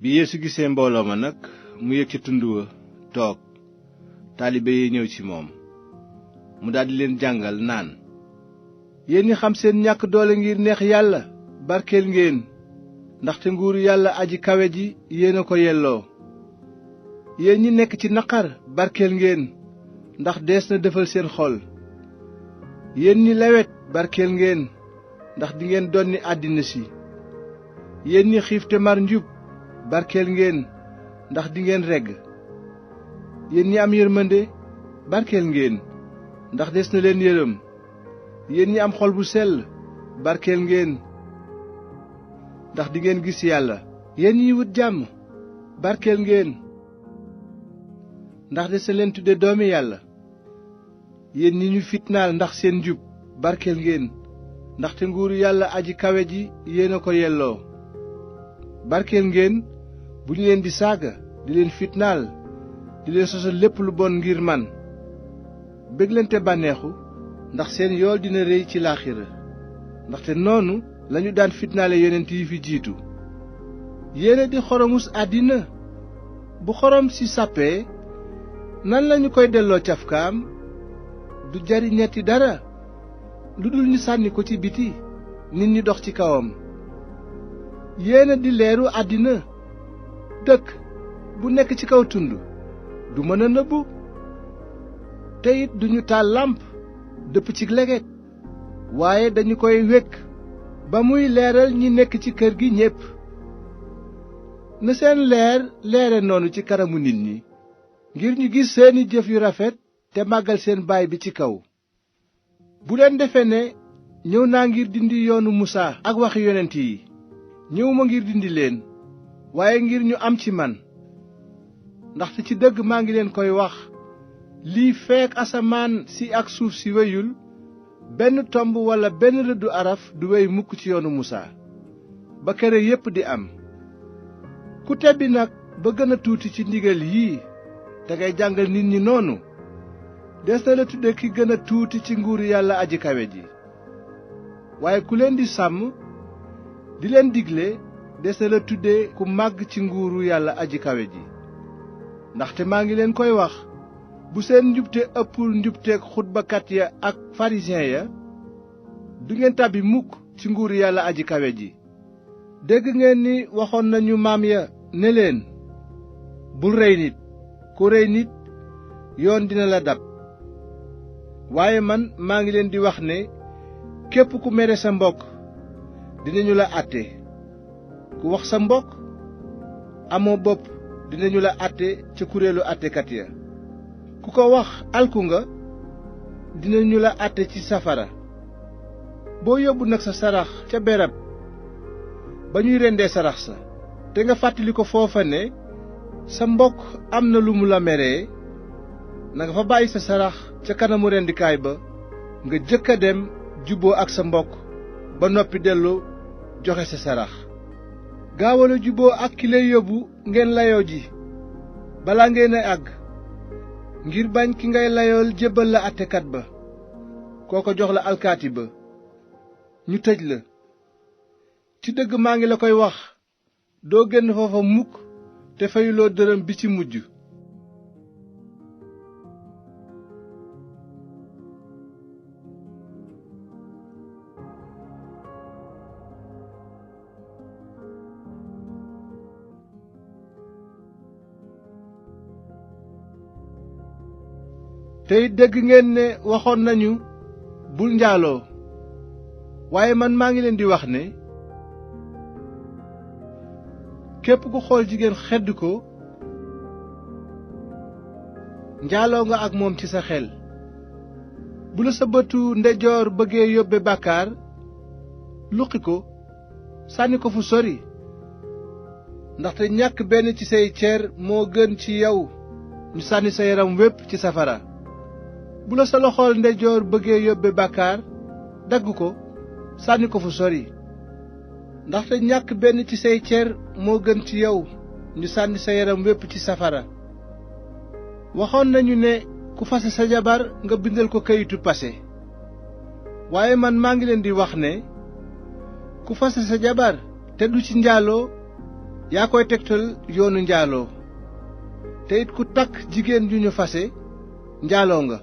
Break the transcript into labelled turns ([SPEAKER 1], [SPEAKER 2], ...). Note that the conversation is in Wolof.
[SPEAKER 1] bi Yeesu gisee mbooloo ma nag mu yéeg ca tund wa toog taalibe yi ñëw ci moom mu daldi leen jàngal naan yéen ñi xam seen ñàkk doole ngir neex yàlla barkeel ngeen ndaxte nguuru yàlla aji kawe ji yéen a ko yelloo yéen ñi nekk ci naqar barkeel ngeen ndax dees na defal seen xol yéen ñi lewet barkeel ngeen ndax dingeen donni àddina si yéen ñi xiif te mar njub barkeel ngeen ndax dingeen regg yéen ñi am yërmande barkeel ngeen ndax des na leen yërëm yéen ñi am xol bu sell barkeel ngeen ndax dingeen gis yàlla yéen ñi wut jàmm barkeel ngeen ndax des na leen tudde doomi yàlla yéen ñi ñu fitnaal ndax seen njub barkeel ngeen ndaxte nguuru yàlla aji kawe ji yéen a ko yelloo barkeel ngeen bu ñu leen di saaga di leen fitnaal di leen sosal lépp lu bon ngir man bég leen te bànneexu ndax seen yool dina réy ci laaxira ndaxte noonu lañu daan fitnaale yonent yi fi jiitu yéena di xoromus àddina bu xorom si sàppee nan lañu koy delloo cafkaam du jariñati dara lu dul ñu sànni ko ci biti nit ñi dox ci kawam yéena di leeru àddina dëkk bu nekk ci kaw tund du mën a nëbbu te it duñu taal làmp dëpp ci leget waaye dañu koy wekk ba muy leeral ñi nekk ci kër gi ñépp na seen leer leere noonu ci kanamu nit ñi ngir ñu gis seeni jëf yu rafet te màggal seen baay bi ci kaw bu leen defe ne ñëw naa ngir dindi yoonu Musaa ak waxi yonent yi ñëwuma ngir dindi leen waaye ngir ñu am ci man ndaxte ci dëgg maa ngi leen koy wax lii feek asamaan si ak suuf si weyul benn tomb walla benn rëddu araf du wey mukk ci yoonu Musaa ba kere yépp di am ku tebbi nag ba gën a tuuti ci ndigal yii te ngay jàngal nit ñi noonu des na la tudde ki gën a tuuti ci nguuru yàlla aji kawe ji waaye ku leen di sàmm di leen digle des na la tudde ku màgg ci nguuru yàlla aji kawe ji ndaxte maa ngi leen koy wax bu seen njubte ëppul njubteek xutbakat ya ak farisiyen ya du ngeen tàbbi mukk ci nguuru yàlla aji kawe ji dégg ngeen ni waxoon nañu maam ya ne leen bul rey nit ku rey nit yoon dina la dab waaye man maa ngi leen di wax ne képp ku mere sa mbokk dinañu la àtte ku wax sa mbokk amoo bopp dinañu la àtte ca kuréelu àttekat ya ku ko wax alku nga dinañu la àtte ci safara boo yóbbu nag sa sarax ca berab ba ñuy rendee sarax sa te nga fàttali ko foofa ne sa mbokk am na lu mu la meree na nga fa bàyyi sa sarax ca kanamu rendikaay ba nga jëkk a dem jubboo ak sa mbokk ba noppi dellu joxe sa sarax gaawal a jubboo ak ki lay yóbbu ngeen layoo ji balaa ngeen a àgg ngir bañ ki ngay layool jébbal la àttekat ba kooko jox la alkaati ba ñu tëj la ci dëgg maa ngi la koy wax doo génn foofa mukk te fayuloo dërëm bi ci mujj tey dégg ngeen ne waxoon nañu bul njaaloo waaye man maa ngi leen di wax ne képp ku xool jigéen xedd ko njaaloo nga ak moom ci sa xel bu la sa bëtu ndeyjoor bëggee yóbbe bàkkaar luqi ko sànni ko fu sori ndaxte ñàkk benn ci say ceer moo gën ci yow ñu sànni sa yaram wépp ci safara bu la sa loxool ndeyjoor bëggee yóbbe bàkkaar dagg ko sànni ko fu sori ndaxte ñàkk benn ci say ceer moo gën ci yow ñu sànni sa yaram wépp ci safara waxoon nañu ne ku fase sa jabar nga bindal ko kayitu pase waaye man maa ngi leen di wax ne ku fase sa jabar te du ci njaaloo yaa koy tegtal yoonu njaaloo te it ku takk jigéen ju ñu fase njaaloo nga